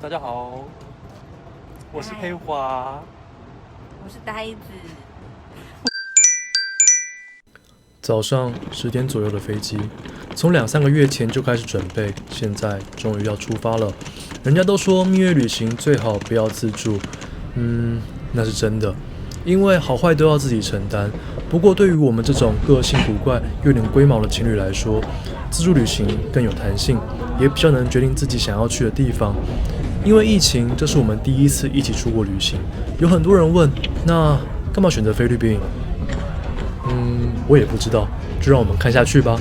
大家好，我是佩华，我是呆子。早上10点左右的飞机，从2-3个月前就开始准备，现在终于要出发了。人家都说蜜月旅行最好不要自助，那是真的，因为好坏都要自己承担。不过对于我们这种个性古怪又有点龟毛的情侣来说，自助旅行更有弹性，也比较能决定自己想要去的地方。因为疫情，这是我们第一次一起出国旅行。有很多人问，那干嘛选择菲律宾？我也不知道，就让我们看下去吧。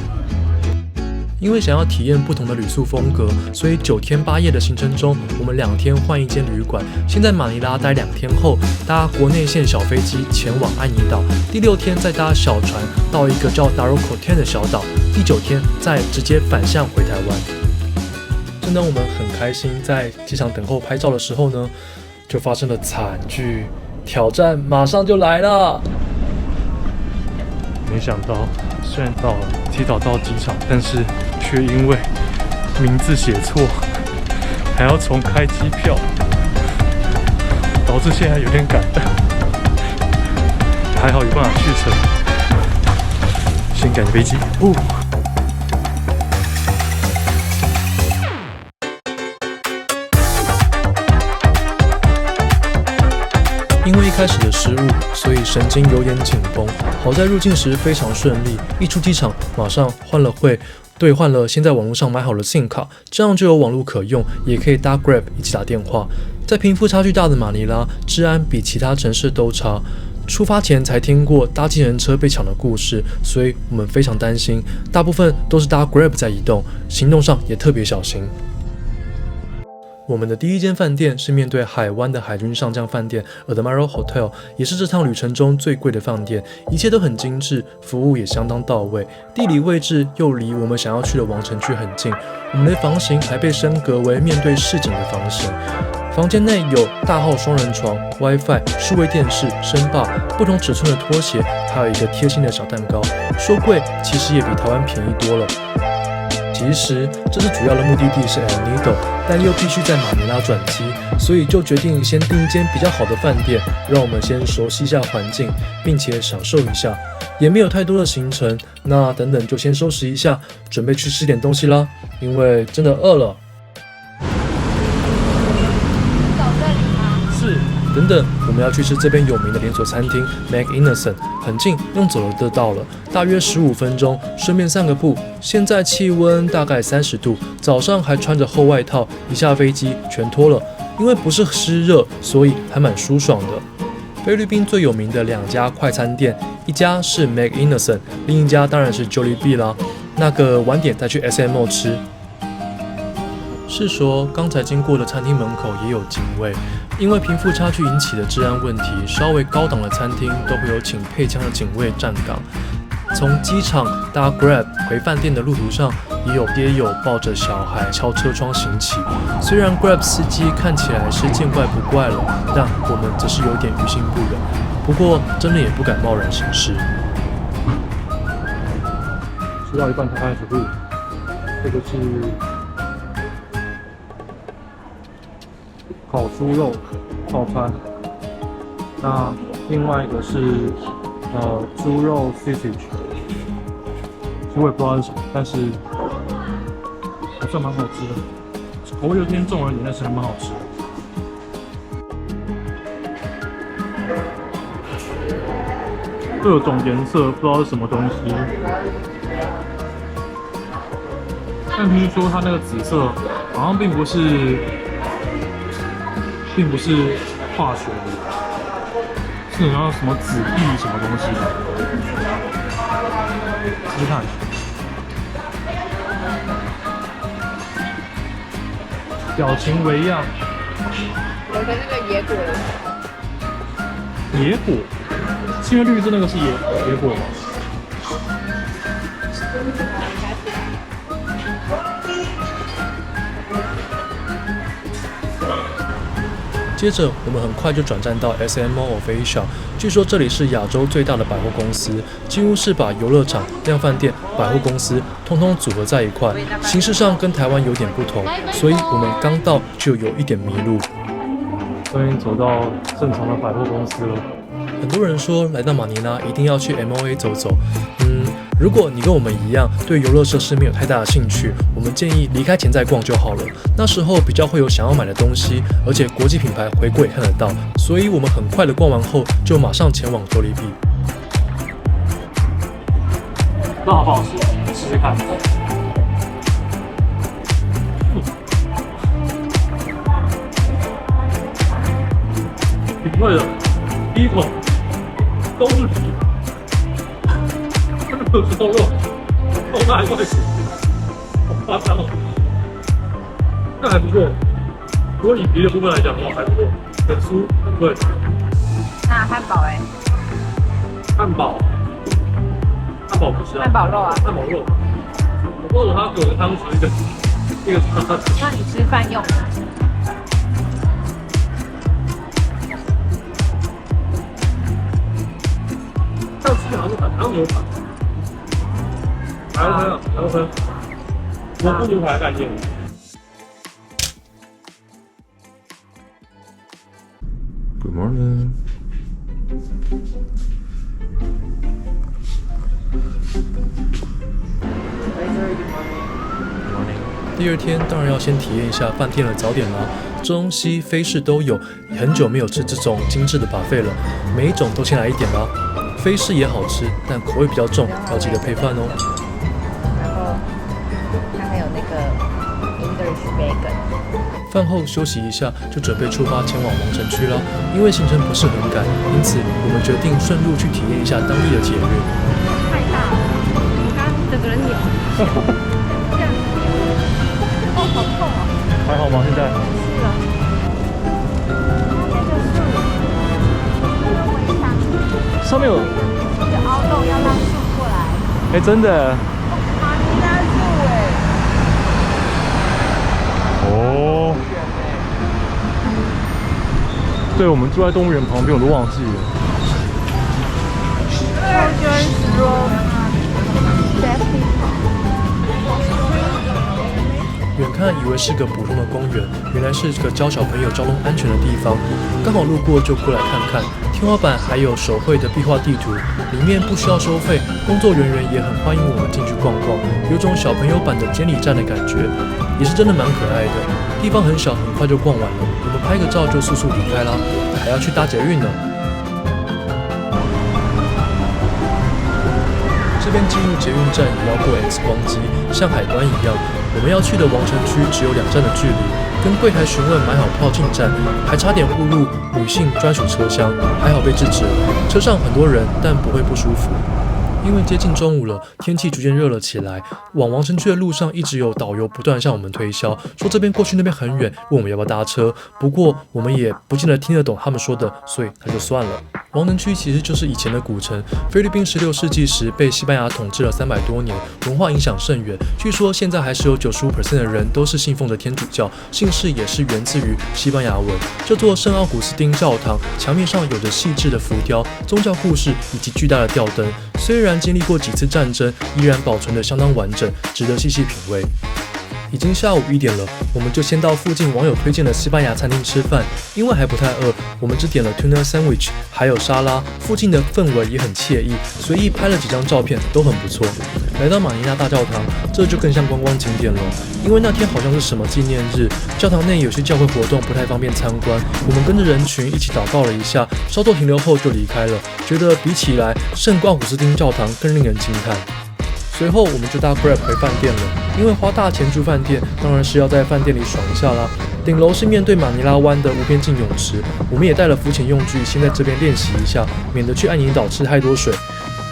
因为想要体验不同的旅宿风格，所以9天8夜的行程中，我们2天换一间旅馆。先在马尼拉待2天后，搭国内线小飞机前往安妮岛。第6天再搭小船到一个叫达罗口天的小岛。第9天再直接反向回台湾。正当我们很开心在机场等候拍照的时候呢，就发生了惨剧，挑战马上就来了。没想到虽然到了提早到机场，但是却因为名字写错，还要重开机票，导致现在有点赶。还好有办法去程，先赶飞机。因为一开始的失误，所以神经有点紧绷。好在入境时非常顺利，一出机场马上换了会，兑换了现在网络上买好的 SIM 卡，这样就有网络可用，也可以搭 Grab 一起打电话。在贫富差距大的马尼拉，治安比其他城市都差。出发前才听过搭计程车被抢的故事，所以我们非常担心。大部分都是搭 Grab 在移动，行动上也特别小心。我们的第一间饭店是面对海湾的海军上将饭店 Admiral Hotel， 也是这趟旅程中最贵的饭店，一切都很精致，服务也相当到位，地理位置又离我们想要去的王城区很近。我们的房型还被升格为面对市景的房型，房间内有大号双人床、WiFi、数位电视、声霸、不同尺寸的拖鞋，还有一个贴心的小蛋糕。说贵，其实也比台湾便宜多了。其实这次主要的目的地是 El Nido， 但又必须在马尼拉转机，所以就决定先订一间比较好的饭店，让我们先熟悉一下环境，并且享受一下。也没有太多的行程，那等等就先收拾一下，准备去吃点东西啦，因为真的饿了。是，等等，我们要去吃这边有名的连锁餐厅 Magnificent， 很近，用走了就到了，大约15分钟，顺便散个步。现在气温大概30度，早上还穿着厚外套，一下飞机全脱了，因为不是湿热，所以还蛮舒爽的。菲律宾最有名的2家快餐店，一家是 Magnificent， 另一家当然是 Jollibee 啦。那个晚点再去 SMO 吃。是说，刚才经过的餐厅门口也有警卫，因为贫富差距引起的治安问题，稍微高档的餐厅都会有请配枪的警卫站岗。从机场搭 Grab 回饭店的路途上，也有抱着小孩敲车窗行乞。虽然 Grab 司机看起来是见怪不怪了，但我们则是有点于心不忍。不过真的也不敢贸然行事。吃到一半开始录，这个是烤猪肉套餐，那另外一个是猪肉 sausage， 其实我也不知道是什么，但是还算蛮好吃的，口味有点重而已，但是还蛮好吃的。各种颜色不知道是什么东西，但听说它那个紫色好像并不是化学的，是好像什么紫玉什么东西的。试试看，表情为样。有个那个野果的，野果，是因为绿色那个是野果吗？接着我们很快就转战到 SMO of Asia， 据说这里是亚洲最大的百货公司，几乎是把游乐场、量贩店、百货公司通通组合在一块，形式上跟台湾有点不同，所以我们刚到就有一点迷路。终于走到正常的百货公司了。很多人说来到马尼拉一定要去 MOA 走走，如果你跟我们一样对游乐设施没有太大的兴趣，我们建议离开前再逛就好了。那时候比较会有想要买的东西，而且国际品牌回顾也看得到，所以我们很快的逛完后就马上前往多利比。那好不好吃？试试看。挺贵的，第一口都是皮，真的没有吃到肉，那还贵，好夸张哦。那还不错，如果以皮的部分来讲的话，还不错，很酥，很贵。那汉堡汉堡不是啊，汉堡肉啊，汉堡肉，或者它有个汤匙一个叉子。那你吃饭用的？上次好像是很汤牛排，还要分，蘑菇牛排的概念。Good morning。第二天当然要先体验一下饭店的早点啦，中西非式都有，很久没有吃这种精致的 buffet 了，每一种都先来一点啦。非式也好吃，但口味比较重，要记得配饭哦。然后它还有那个 English bacon。饭后休息一下，就准备出发前往王城区啦。因为行程不是很赶，因此我们决定顺路去体验一下当地的节日。太大了，我刚刚整个人扭。这样。哦，好痛哦。还好吗？现在？是了。它那个树，那个围墙。上面有凹洞，要让树过来。真的。马尼拉树哦。对，我们住在动物园旁边，我都忘记了。远看以为是个普通的公园，原来是个教小朋友交通安全的地方。刚好路过就过来看看。天花板还有手绘的壁画地图，里面不需要收费，工作人员也很欢迎我们进去逛逛，有种小朋友版的监理站的感觉，也是真的蛮可爱的。地方很小，很快就逛完了，我们拍个照就速速离开啦，还要去搭捷运呢。这边进入捷运站也要过 X 光机，像海关一样。我们要去的王城区只有2站的距离，跟柜台询问买好票进站，还差点误入女性专属车厢，还好被制止了。车上很多人，但不会不舒服。因为接近中午了，天气逐渐热了起来，往王城区的路上一直有导游不断向我们推销，说这边过去那边很远，问我们要不要搭车。不过我们也不见得听得懂他们说的，所以那就算了。王城区其实就是以前的古城，菲律宾16世纪时被西班牙统治了300多年，文化影响甚远。据说现在还是有95% 的人都是信奉着天主教，姓氏也是源自于西班牙文。这座圣奥古斯丁教堂墙面上有着细致的浮雕、宗教故事以及巨大的吊灯，虽然经历过几次战争，依然保存得相当完整，值得细细品味。已经下午1点了，我们就先到附近网友推荐的西班牙餐厅吃饭。因为还不太饿，我们只点了 tuna sandwich， 还有沙拉。附近的氛围也很惬意，随意拍了几张照片，都很不错。来到马尼拉大教堂，这就更像观光景点了。因为那天好像是什么纪念日，教堂内有些教会活动不太方便参观，我们跟着人群一起祷告了一下，稍作停留后就离开了。觉得比起来，圣奥古斯丁教堂更令人惊叹。随后我们就搭 Grab 回饭店了，因为花大钱住饭店，当然是要在饭店里爽一下啦。顶楼是面对马尼拉湾的无边境泳池，我们也带了浮潜用具，先在这边练习一下，免得去爱尼岛吃太多水。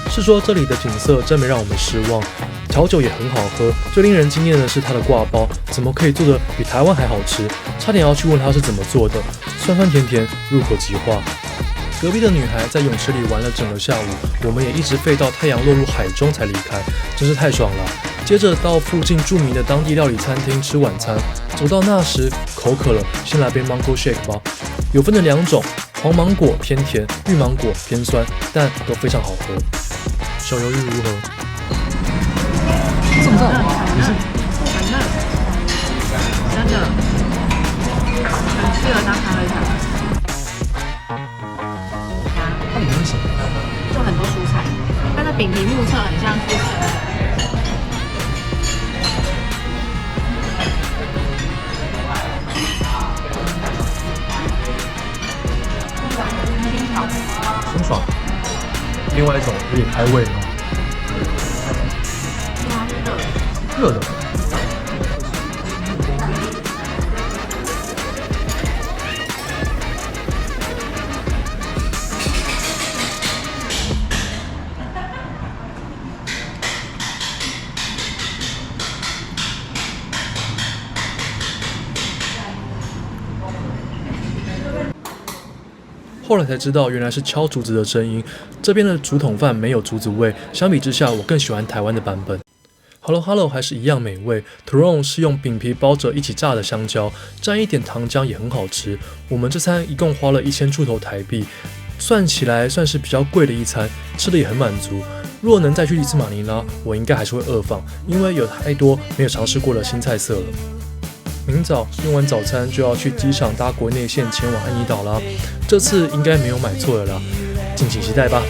是说这里的景色真没让我们失望，调酒也很好喝，最令人惊艳的是它的挂包，怎么可以做得比台湾还好吃？差点要去问他是怎么做的，酸酸甜甜，入口即化。隔壁的女孩在泳池里玩了整个下午，我们也一直废到太阳落入海中才离开，真是太爽了。接着到附近著名的当地料理餐厅吃晚餐，走到那时口渴了，先来杯 Mango Shake 吧。有分成2种，黄芒果偏甜，玉芒果偏酸，但都非常好喝。小鱿鱼如何？这么赞？你是？很嫩，真的很适合当开胃菜。它里面是什么？就很多蔬菜，它的饼皮目测很像是清爽。另外一种有点开胃哦。热的。后来才知道，原来是敲竹子的声音。这边的竹筒饭没有竹子味，相比之下，我更喜欢台湾的版本。Hello 还是一样美味。Turon 是用饼皮包着一起炸的香蕉，蘸一点糖浆也很好吃。我们这餐一共花了1000出头台币，算起来算是比较贵的一餐，吃的也很满足。若能再去一次马尼拉，我应该还是会2放，因为有太多没有尝试过的新菜色了。明早用完早餐就要去机场搭国内线前往安妮岛啦，这次应该没有买错了啦，敬请期待吧。